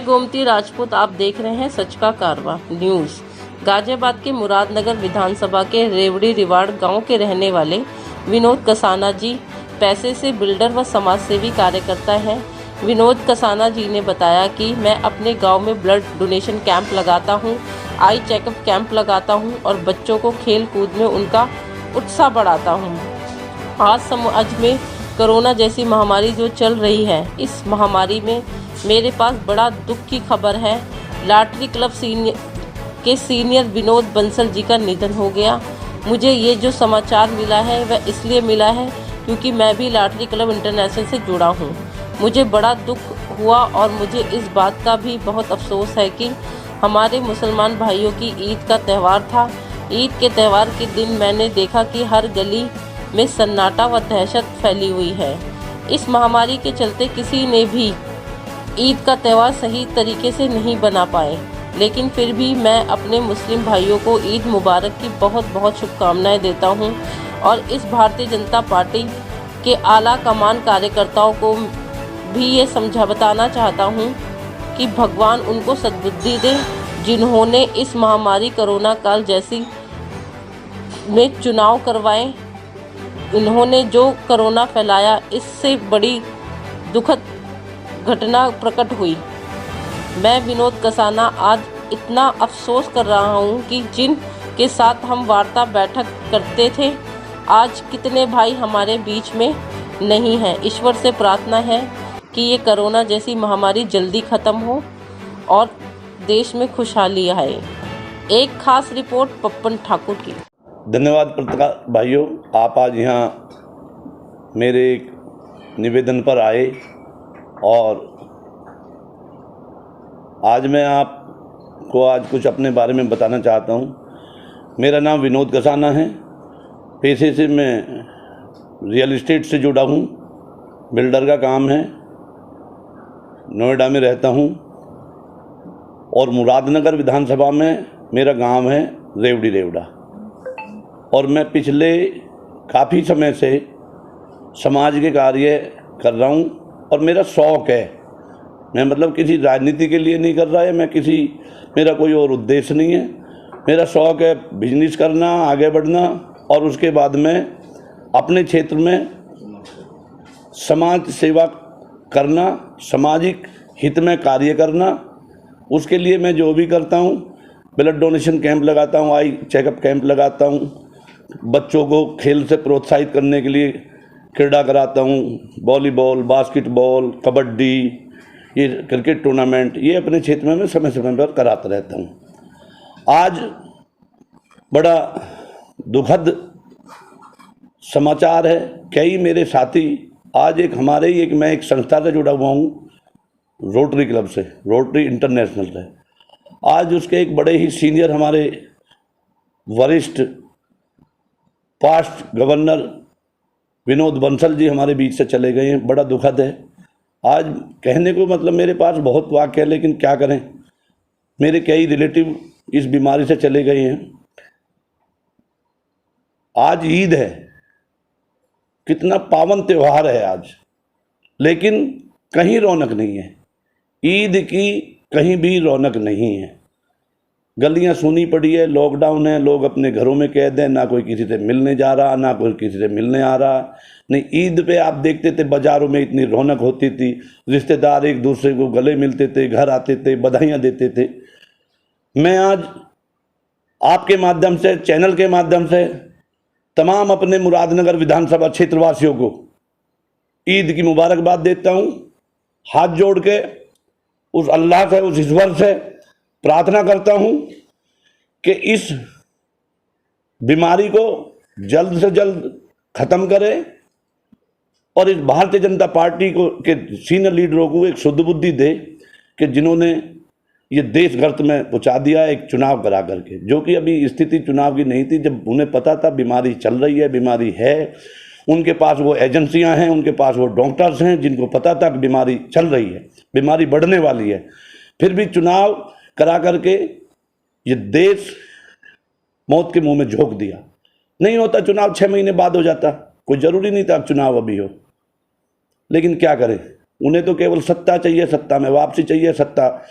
गोमती राजपूत, आप देख रहे हैं सच का कारवां न्यूज़। गाजियाबाद के मुरादनगर विधानसभा के रेवड़ी रिवाड़ गांव के रहने वाले विनोद कसाना जी पैसे से बिल्डर व समाजसेवी कार्यकर्ता हैं। विनोद कसाना जी ने बताया कि मैं अपने गांव में ब्लड डोनेशन कैंप लगाता हूं, आई चेकअप कैंप लगाता हूं और बच्चों को खेल कूद में उनका उत्साह बढ़ाता हूं। आज समाज में कोरोना जैसी महामारी जो चल रही है, इस महामारी में मेरे पास बड़ा दुख की खबर है। Lottery club senior Vinod Bansal ji का निधन हो गया। मुझे ये जो समाचार मिला है वह इसलिए मिला है क्योंकि मैं भी लॉटरी क्लब इंटरनेशनल से जुड़ा हूँ। मुझे बड़ा दुख हुआ और मुझे इस बात का भी बहुत अफसोस है कि हमारे मुसलमान भाइयों की ईद का त्यौहार था। ईद के त्यौहार के दिन मैंने देखा कि हर गली में सन्नाटा व दहशत फैली हुई है। इस महामारी के चलते किसी ने भी ईद का त्यौहार सही तरीके से नहीं बना पाए, लेकिन फिर भी मैं अपने मुस्लिम भाइयों को ईद मुबारक की बहुत बहुत शुभकामनाएं देता हूं और इस भारतीय जनता पार्टी के आला कमान कार्यकर्ताओं को भी ये बताना चाहता हूं कि भगवान उनको सद्बुद्धि दे, जिन्होंने इस महामारी कोरोना काल जैसी में चुनाव करवाए। उन्होंने जो कोरोना फैलाया, इससे बड़ी दुखद घटना प्रकट हुई। मैं विनोद कसाना आज इतना अफसोस कर रहा हूँ कि जिन के साथ हम वार्ता बैठक करते थे, आज कितने भाई हमारे बीच में नहीं हैं। ईश्वर से प्रार्थना है कि ये कोरोना जैसी महामारी जल्दी ख़त्म हो और देश में खुशहाली आए। एक खास रिपोर्ट पप्पन ठाकुर की। धन्यवाद पत्रकार भाइयों, आप आज यहाँ मेरे एक निवेदन पर आए और आज मैं आपको आज कुछ अपने बारे में बताना चाहता हूँ। मेरा नाम विनोद कसाना है। पेशे से मैं रियल इस्टेट से जुड़ा हूँ, बिल्डर का काम है। नोएडा में रहता हूँ और मुरादनगर विधानसभा में मेरा गांव है रेवड़ी रेवड़ा। और मैं पिछले काफ़ी समय से समाज के कार्य कर रहा हूँ और मेरा शौक़ है। मैं मतलब किसी राजनीति के लिए नहीं कर रहा है, मेरा कोई और उद्देश्य नहीं है। मेरा शौक़ है बिजनेस करना, आगे बढ़ना और उसके बाद में अपने क्षेत्र में समाज सेवा करना, सामाजिक हित में कार्य करना। उसके लिए मैं जो भी करता हूँ, ब्लड डोनेशन कैंप लगाता हूँ, आई चेकअप कैंप लगाता हूँ, बच्चों को खेल से प्रोत्साहित करने के लिए क्रीड़ा कराता हूँ, वॉलीबॉल, बास्केटबॉल, कबड्डी, ये क्रिकेट टूर्नामेंट, ये अपने क्षेत्र में मैं समय समय पर कराता रहता हूँ। आज बड़ा दुखद समाचार है। कई मेरे साथी आज मैं एक संस्था से जुड़ा हुआ हूँ, रोटरी क्लब से, रोटरी इंटरनेशनल से। आज उसके एक बड़े ही सीनियर हमारे वरिष्ठ पास्ट गवर्नर विनोद बंसल जी हमारे बीच से चले गए हैं। बड़ा दुखद है। आज कहने को मतलब मेरे पास बहुत वाक्य है, लेकिन क्या करें, मेरे कई रिलेटिव इस बीमारी से चले गए हैं। आज ईद है, कितना पावन त्यौहार है आज, लेकिन कहीं रौनक नहीं है। ईद की कहीं भी रौनक नहीं है। गलियां सूनी पड़ी है, लॉकडाउन है, लोग अपने घरों में कैद हैं, ना कोई किसी से मिलने जा रहा, ना कोई किसी से मिलने आ रहा। नहीं, ईद पे आप देखते थे बाज़ारों में इतनी रौनक होती थी, रिश्तेदार एक दूसरे को गले मिलते थे, घर आते थे, बधाइयाँ देते थे। मैं आज आपके माध्यम से, चैनल के माध्यम से तमाम अपने मुरादनगर विधानसभा क्षेत्रवासियों को ईद की मुबारकबाद देता हूँ। हाथ जोड़ के उस अल्लाह से, उस ईश्वर से प्रार्थना करता हूँ कि इस बीमारी को जल्द से जल्द ख़त्म करे और इस भारतीय जनता पार्टी को के सीनियर लीडरों को एक शुद्ध बुद्धि दे कि जिन्होंने ये देश गर्त में पहुँचा दिया एक चुनाव करा करके, जो कि अभी स्थिति चुनाव की नहीं थी। जब उन्हें पता था बीमारी चल रही है, बीमारी है, उनके पास वो एजेंसियां हैं, उनके पास वो डॉक्टर्स हैं जिनको पता था कि बीमारी चल रही है, बीमारी बढ़ने वाली है, फिर भी चुनाव करा करके ये देश मौत के मुंह में झोंक दिया। नहीं होता चुनाव 6 महीने बाद हो जाता, कोई ज़रूरी नहीं था चुनाव अभी हो, लेकिन क्या करें, उन्हें तो केवल सत्ता चाहिए, सत्ता में वापसी चाहिए, सत्ता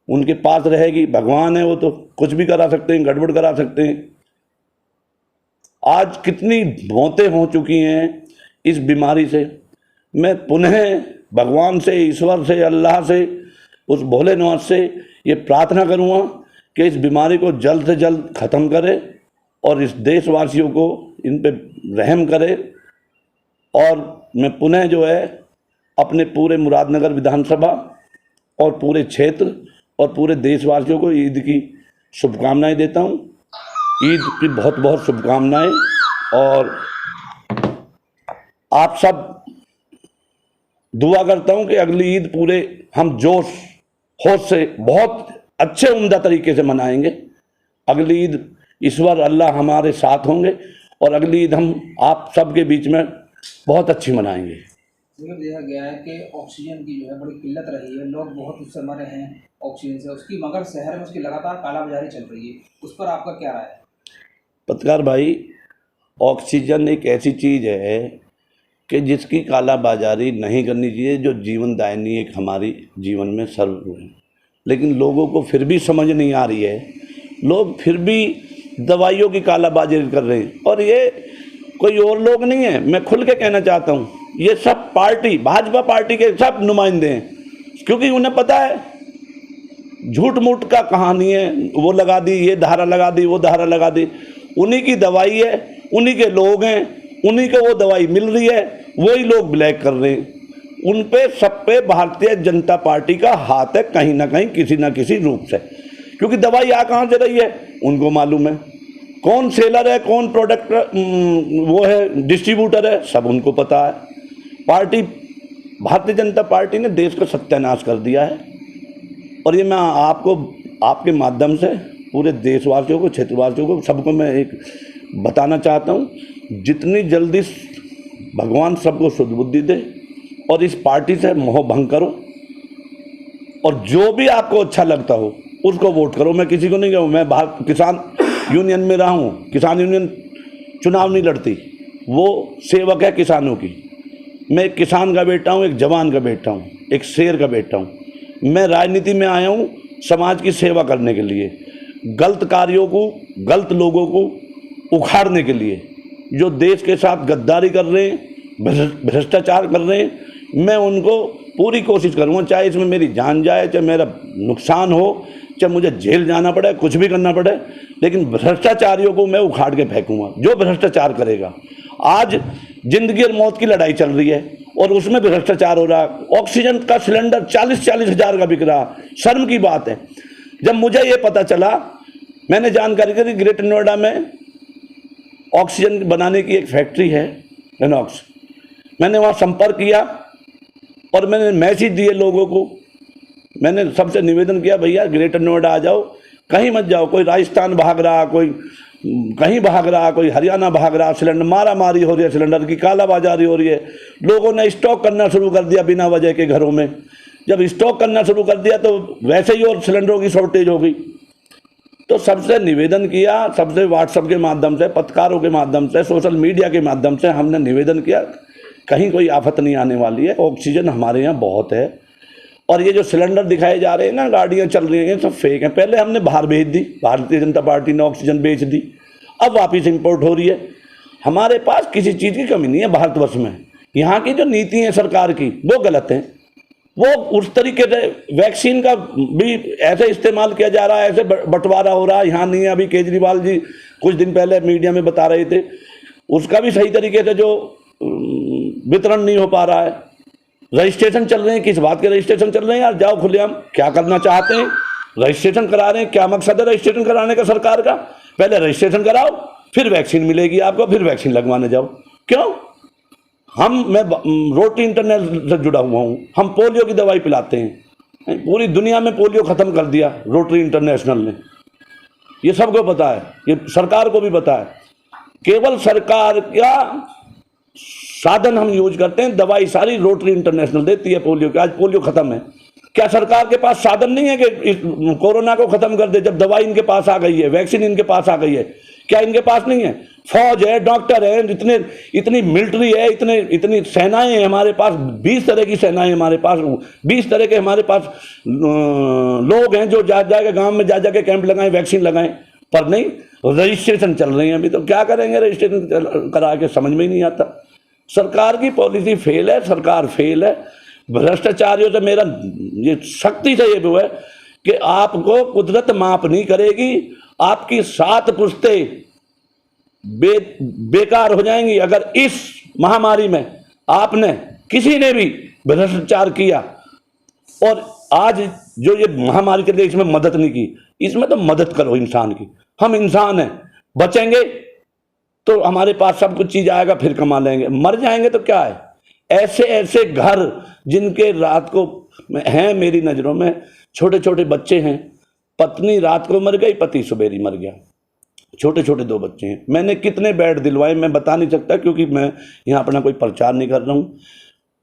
उनके पास रहेगी, भगवान है वो तो कुछ भी करा सकते हैं, गड़बड़ करा सकते हैं। आज कितनी मौतें हो चुकी हैं इस बीमारी से। मैं पुनः भगवान से, ईश्वर से, अल्लाह से, उस भोलेनाथ से ये प्रार्थना करूँगा कि इस बीमारी को जल्द से जल्द ख़त्म करे और इस देशवासियों को इन पे रहम करे। और मैं पुनः जो है अपने पूरे मुरादनगर विधानसभा और पूरे क्षेत्र और पूरे देशवासियों को ईद की शुभकामनाएं देता हूं। ईद की बहुत बहुत शुभकामनाएं। और आप सब दुआ करता हूं कि अगली ईद पूरे हम जोश होश से बहुत अच्छे उम्दा तरीके से मनाएंगे। अगली ईद ईश्वर अल्लाह हमारे साथ होंगे और अगली ईद हम आप सबके बीच में बहुत अच्छी मनाएंगे। देखा गया है कि ऑक्सीजन की जो है बड़ी किल्लत रही है, लोग बहुत उससे मरे हैं ऑक्सीजन से उसकी, मगर शहर में उसकी लगातार कालाबाजारी चल रही है, उस पर आपका क्या राय है? पत्रकार भाई, ऑक्सीजन एक ऐसी चीज़ है कि जिसकी कालाबाजारी नहीं करनी चाहिए, जो जीवनदायिनी एक हमारी जीवन में सर्व है, लेकिन लोगों को फिर भी समझ नहीं आ रही है। लोग फिर भी दवाइयों की कालाबाजारी कर रहे हैं। और ये कोई और लोग नहीं है, मैं खुल के कहना चाहता हूँ, ये सब पार्टी, भाजपा पार्टी के सब नुमाइंदे हैं। क्योंकि उन्हें पता है झूठ मूठ का कहानी है, वो लगा दी, ये धारा लगा दी, वो धारा लगा दी। उन्हीं की दवाई है, उन्हीं के लोग हैं, उन्हीं को वो दवाई मिल रही है, वही लोग ब्लैक कर रहे हैं। उन पे सब पे भारतीय जनता पार्टी का हाथ है कहीं ना कहीं, किसी ना किसी रूप से। क्योंकि दवाई आ कहाँ से रही है उनको मालूम है, कौन सेलर है, कौन प्रोडक्ट वो है, डिस्ट्रीब्यूटर है, सब उनको पता है। पार्टी, भारतीय जनता पार्टी ने देश का सत्यानाश कर दिया है। और ये मैं आपको, आपके माध्यम से पूरे देशवासियों को, क्षेत्रवासियों को, सबको मैं एक बताना चाहता हूँ, जितनी जल्दी भगवान सबको शुद्ध बुद्धि दे और इस पार्टी से मोह भंग करो और जो भी आपको अच्छा लगता हो उसको वोट करो। मैं किसी को नहीं कहूँ, मैं किसान यूनियन में रहा हूँ, किसान यूनियन चुनाव नहीं लड़ती, वो सेवक है किसानों की। मैं एक किसान का बेटा हूँ, एक जवान का बेटा हूँ, एक शेर का बेटा हूँ। मैं राजनीति में आया हूँ समाज की सेवा करने के लिए, गलत कार्यों को, गलत लोगों को उखाड़ने के लिए, जो देश के साथ गद्दारी कर रहे हैं, भ्रष्टाचार कर रहे हैं। मैं उनको पूरी कोशिश करूँगा, चाहे इसमें मेरी जान जाए, चाहे मेरा नुकसान हो, चाहे मुझे जेल जाना पड़े, कुछ भी करना पड़े, लेकिन भ्रष्टाचारियों को मैं उखाड़ के फेंकूंगा, जो भ्रष्टाचार करेगा। आज जिंदगी और मौत की लड़ाई चल रही है और उसमें भ्रष्टाचार हो रहा है। ऑक्सीजन का सिलेंडर 40-40 हज़ार का बिक रहा, शर्म की बात है। जब मुझे ये पता चला, मैंने जानकारी करी, ग्रेटर नोएडा में ऑक्सीजन बनाने की एक फैक्ट्री है, रेनॉक्स। मैंने वहाँ संपर्क किया और मैंने मैसेज दिए लोगों को। मैंने सबसे निवेदन किया, भैया ग्रेटर नोएडा आ जाओ, कहीं मत जाओ। कोई राजस्थान भाग रहा, कोई कहीं भाग रहा, कोई हरियाणा भाग रहा, सिलेंडर मारा मारी हो रही है, सिलेंडर की कालाबाजारी हो रही है। लोगों ने स्टॉक करना शुरू कर दिया बिना वजह के घरों में। जब स्टॉक करना शुरू कर दिया तो वैसे ही और सिलेंडरों की शॉर्टेज हो गई। तो सबसे निवेदन किया, सबसे व्हाट्सएप के माध्यम से, पत्रकारों के माध्यम से, सोशल मीडिया के माध्यम से हमने निवेदन किया, कहीं कोई आफत नहीं आने वाली है, ऑक्सीजन हमारे यहाँ बहुत है। और ये जो सिलेंडर दिखाए जा रहे हैं ना, गाड़ियाँ चल रही हैं, सब फेक हैं। पहले हमने बाहर भेज दी, भारतीय जनता पार्टी ने ऑक्सीजन बेच दी, अब वापस इंपोर्ट हो रही है। हमारे पास किसी चीज़ की कमी नहीं है भारतवर्ष में। यहाँ की जो नीति है सरकार की, वो गलत है। वो उस तरीके से वैक्सीन का भी ऐसे इस्तेमाल किया जा रहा है, ऐसे बंटवारा हो रहा है। यहाँ नहीं है, अभी केजरीवाल जी कुछ दिन पहले मीडिया में बता रहे थे, उसका भी सही तरीके से जो वितरण नहीं हो पा रहा है। रजिस्ट्रेशन चल रहे हैं, किस बात के रजिस्ट्रेशन चल रहे हैं यार? जाओ खुलेआम, क्या करना चाहते हैं, रजिस्ट्रेशन करा रहे हैं, क्या मकसद है रजिस्ट्रेशन कराने का सरकार का? पहले रजिस्ट्रेशन कराओ, फिर वैक्सीन मिलेगी आपको, फिर वैक्सीन लगवाने जाओ। क्यों? मैं रोटरी इंटरनेशनल से जुड़ा हुआ हूँ, हम पोलियो की दवाई पिलाते हैं। पूरी दुनिया में पोलियो ख़त्म कर दिया रोटरी इंटरनेशनल ने, ये सबको पता है, ये सरकार को भी पता है। केवल सरकार का साधन हम यूज करते हैं, दवाई सारी रोटरी इंटरनेशनल देती है पोलियो की। आज पोलियो खत्म है, क्या सरकार के पास साधन नहीं है कि कोरोना को खत्म कर दे? जब दवाई इनके पास आ गई है, वैक्सीन इनके पास आ गई है, क्या इनके पास नहीं है? फौज है, डॉक्टर है, इतनी मिलिट्री है, इतनी सेनाएं हैं हमारे पास, 20 तरह की सेनाएं हमारे पास, 20 तरह के हमारे पास लोग हैं जो जाके गांव में जाके कैंप लगाएं, वैक्सीन लगाएं, पर नहीं, रजिस्ट्रेशन चल रही है अभी। तो क्या करेंगे रजिस्ट्रेशन करा के, समझ में ही नहीं आता। सरकार की पॉलिसी फेल है, सरकार फेल है। भ्रष्टाचारियों से मेरा ये सख्ती से ये वो है कि आपको कुदरत माफ नहीं करेगी, आपकी 7 पुश्तें बेकार हो जाएंगी अगर इस महामारी में आपने किसी ने भी भ्रष्टाचार किया। और आज जो ये महामारी के लिए इसमें मदद नहीं की, इसमें तो मदद करो इंसान की। हम इंसान हैं, बचेंगे तो हमारे पास सब कुछ चीज आएगा, फिर कमा लेंगे। मर जाएंगे तो क्या है। ऐसे ऐसे घर जिनके रात को हैं मेरी नजरों में, छोटे छोटे बच्चे हैं, पत्नी रात को मर गई, पति सुबेरी मर गया, छोटे छोटे 2 बच्चे हैं। मैंने कितने बेड दिलवाए मैं बता नहीं सकता, क्योंकि मैं यहाँ अपना कोई प्रचार नहीं कर रहा हूँ।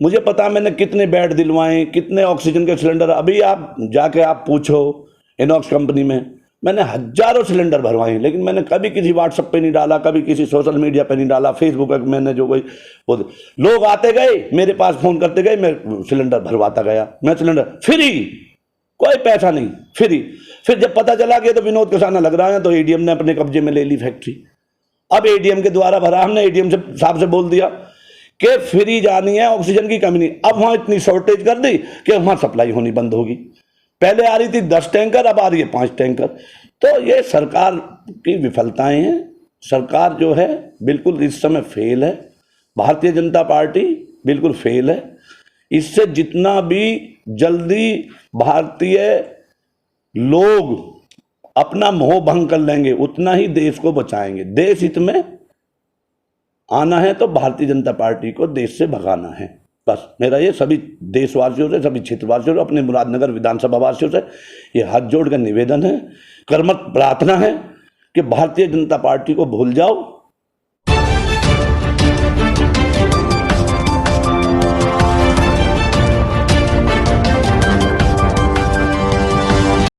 मुझे पता मैंने कितने बेड दिलवाए, कितने ऑक्सीजन के सिलेंडर। अभी आप जाके आप पूछो इनॉक्स कंपनी में, मैंने हजारों सिलेंडर भरवाए, लेकिन मैंने कभी किसी व्हाट्सएप पे नहीं डाला, कभी किसी सोशल मीडिया पे नहीं डाला, फेसबुक पे मैंने जो कोई लोग आते गए मेरे पास फोन करते गए, मैं सिलेंडर भरवाता गया। मैं सिलेंडर फ्री, कोई पैसा नहीं, फ्री। फिर जब पता चला कि तो विनोद कसाना लग रहा है, तो एडीएम ने अपने कब्जे में ले ली फैक्ट्री। अब एडीएम के द्वारा भरा, हमने एडीएम से साहब से बोल दिया कि फ्री जानी है, ऑक्सीजन की कमी नहीं। अब वहां इतनी शॉर्टेज कर दी कि वहां सप्लाई होनी बंद होगी। पहले आ रही थी 10 टैंकर, अब आ रही है 5 टैंकर। तो ये सरकार की विफलताएं हैं। सरकार जो है बिल्कुल इस समय फेल है। भारतीय जनता पार्टी बिल्कुल फेल है। इससे जितना भी जल्दी भारतीय लोग अपना मोह भंग कर लेंगे, उतना ही देश को बचाएंगे। देश हित में आना है तो भारतीय जनता पार्टी को देश से भगाना है। बस मेरा ये सभी देशवासियों से, सभी क्षेत्रवासियों से, अपने मुरादनगर विधानसभा वासियों से ये हाथ जोड़ कर निवेदन है, कर्मठ प्रार्थना है कि भारतीय जनता पार्टी को भूल जाओ।